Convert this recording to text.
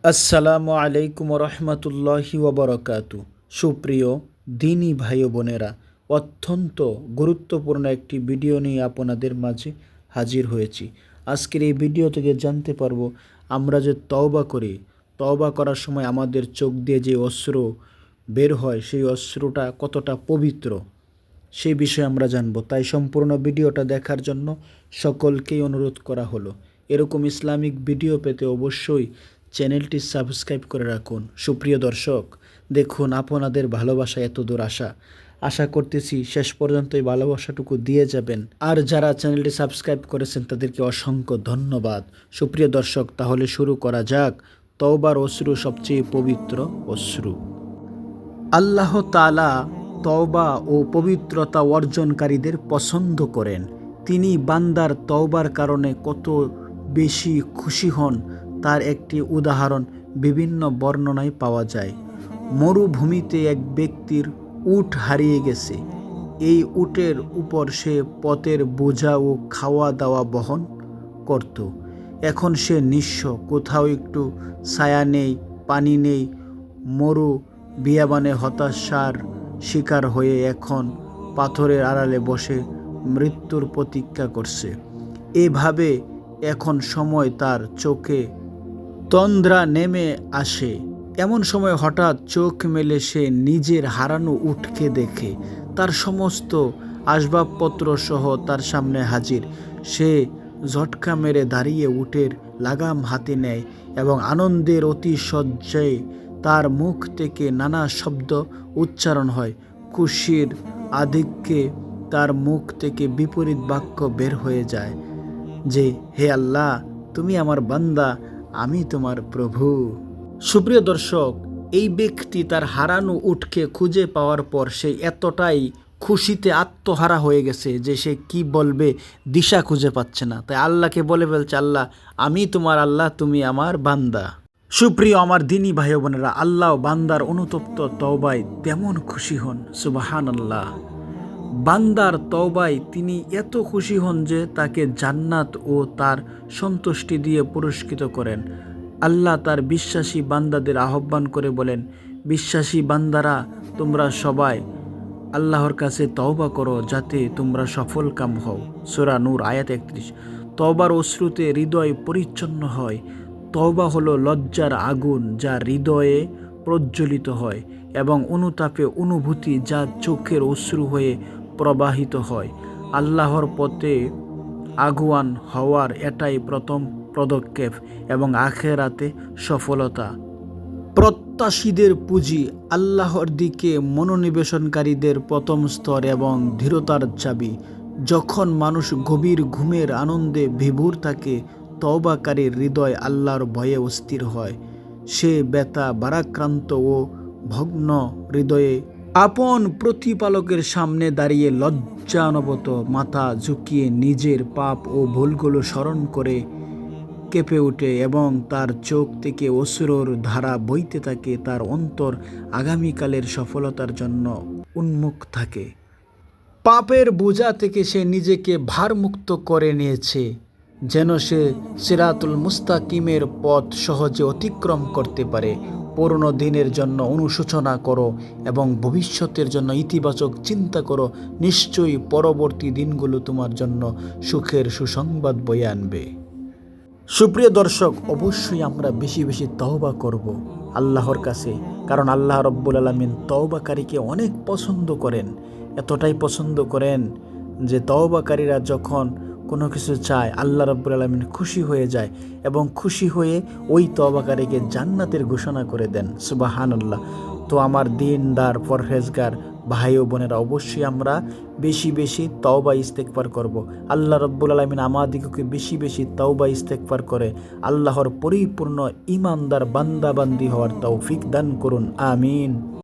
আসসালামু আলাইকুম রহমতুল্লাহি ওবরকাতু। সুপ্রিয় দিনী ভাই ও বোনেরা, অত্যন্ত গুরুত্বপূর্ণ একটি ভিডিও নিয়ে আপনাদের মাঝে হাজির হয়েছি। আজকের এই ভিডিও থেকে জানতে পারবো আমরা যে তওবা করি, তওবা করার সময় আমাদের চোখ দিয়ে যে অশ্রু বের হয় সেই অশ্রুটা কতটা পবিত্র সেই বিষয়ে আমরা জানবো। তাই সম্পূর্ণ ভিডিওটা দেখার জন্য সকলকেই অনুরোধ করা হলো। এরকম ইসলামিক ভিডিও পেতে অবশ্যই চ্যানেলটি সাবস্ক্রাইব করে রাখুন। সুপ্রিয় দর্শক, দেখুন আপনাদের ভালোবাসা এত দূর আশা করতেছি শেষ পর্যন্ত এই ভালোবাসাটুকু দিয়ে যাবেন। আর যারা চ্যানেলটি সাবস্ক্রাইব করেছেন তাদেরকে অসংখ্য ধন্যবাদ। সুপ্রিয় দর্শক, তাহলে শুরু করা যাক। তওবার অশ্রু সবচেয়ে পবিত্র অশ্রু। আল্লাহ তাআলা তওবা ও পবিত্রতা অর্জনকারীদের পছন্দ করেন। তিনি বান্দার তওবার কারণে কত বেশি খুশি হন তার একটি উদাহরণ বিভিন্ন বর্ণনায় পাওয়া যায়। মরুভূমিতে এক ব্যক্তির উট হারিয়ে গেছে। এই উটের উপর সে পথের বোঝা ও খাওয়া দাওয়া বহন করত। এখন সে নিঃস্ব, কোথাও একটু ছায়া নেই, পানি নেই। মরু বিয়াবানে হতাশার শিকার হয়ে এখন পাথরের আড়ালে বসে মৃত্যুর প্রতীক্ষা করছে। এভাবে এখন সময় তার চোখে তন্দ্রা নেমে আসে। এমন সময় হঠাৎ চোখ মেলে সে নিজের হারানো উটকে দেখে। তার সমস্ত আসবাবপত্র সহ তার সামনে হাজির। সে ঝটকা মেরে দাঁড়িয়ে উটের লাগাম হাতে নেয় এবং আনন্দের অতিশয্যে তার মুখ থেকে নানা শব্দ উচ্চারণ হয়। খুশির আধিক্যে তার মুখ থেকে বিপরীত বাক্য বের হয়ে যায় যে, হে আল্লাহ, তুমি আমার বান্দা, আমি তোমার প্রভু। সুপ্রিয় দর্শক, এই ব্যক্তি তার হারানো উটকে খুঁজে পাওয়ার পর সে এতটাই খুশিতে আত্মহারা হয়ে গেছে যে সে কি বলবে দিশা খুঁজে পাচ্ছে না। তাই আল্লাহকে বলে ফেলছে, আল্লাহ, আমি তোমার আল্লাহ, তুমি আমার বান্দা। সুপ্রিয় আমার দিনী ভাই বোনেরা, আল্লাহ বান্দার অনুতপ্ত তওবায় তেমন খুশি হন। সুবহানাল্লাহ। বান্দার তওবায় তিনি এত খুশি হন যে তাকে জান্নাত ও তার সন্তুষ্টি দিয়ে পুরস্কৃত করেন। আল্লাহ তার বিশ্বাসী বান্দাদের আহ্বান করে বলেন, বিশ্বাসী বান্দারা, তোমরা সবাই আল্লাহর কাছে তওবা করো যাতে তোমরা সফল কাম হও। সূরা নূর আয়াত 31। তওবার অশ্রুতে হৃদয় পরিচ্ছন্ন হয়। তওবা হলো লজ্জার আগুন যা হৃদয়ে প্রজ্বলিত হয় এবং অনুতাপে অনুভূতি যা চোখের অশ্রু হয়ে প্রবাহিত হয়। আল্লাহর পথে আগুয়ান হওয়ার এটাই প্রথম পদক্ষেপ এবং আখেরাতে সফলতা প্রত্যাশীদের পুঁজি। আল্লাহর দিকে মনোনিবেশনকারীদের প্রথম স্তর এবং ধীরতার চাবি। যখন মানুষ গভীর ঘুমের আনন্দে বিভোর থাকে, তওবাকারীর হৃদয় আল্লাহর ভয়ে অস্থির হয়। সে ব্যথা ভারাক্রান্ত ও ভগ্ন হৃদয়ে আপন প্রতিপালকের সামনে দাঁড়িয়ে লজ্জানবত মাথা ঝুঁকিয়ে নিজের পাপ ও ভুলগুলো স্মরণ করে কেঁপে ওঠে এবং তার চোখ থেকে অশ্রুর ধারা বইতে থাকে। তার অন্তর আগামীকালের সফলতার জন্য উন্মুখ থাকে। পাপের বোঝা থেকে সে নিজেকে ভারমুক্ত করে নিয়েছে, যেন সে সিরাতুল মুস্তাকিমের পথ সহজে অতিক্রম করতে পারে। পুরনো দিনের জন্য অনুশোচনা করো এবং ভবিষ্যতের জন্য ইতিবাচক চিন্তা করো। নিশ্চয়ই পরবর্তী দিনগুলো তোমার জন্য সুখের সুসংবাদ বয়ে আনবে। সুপ্রিয় দর্শক, অবশ্যই আমরা বেশি বেশি তওবা করব আল্লাহর কাছে, কারণ আল্লাহ রব্বুল আলামিন তওবাকারীকে অনেক পছন্দ করেন। এতটাই পছন্দ করেন যে তওবাকারীরা যখন কোনো কিছু চায় আল্লাহ রব্বুল আলামিন খুশি হয়ে যায় এবং খুশি হয়ে ওই তওবাকারীকে জান্নাতের ঘোষণা করে দেন। সুবহানাল্লাহ। তো আমার দিনদার পরহেজগার ভাই ও বোনেরা, অবশ্যই আমরা বেশি বেশি তওবা ইস্তেগফার করব। আল্লাহ রব্বুল আলামিন আমাদিগকে বেশি বেশি তওবা ইস্তেগফার করে আল্লাহর পরিপূর্ণ ঈমানদার বান্দাবান্দি হওয়ার তৌফিক দান করুন। আমিন।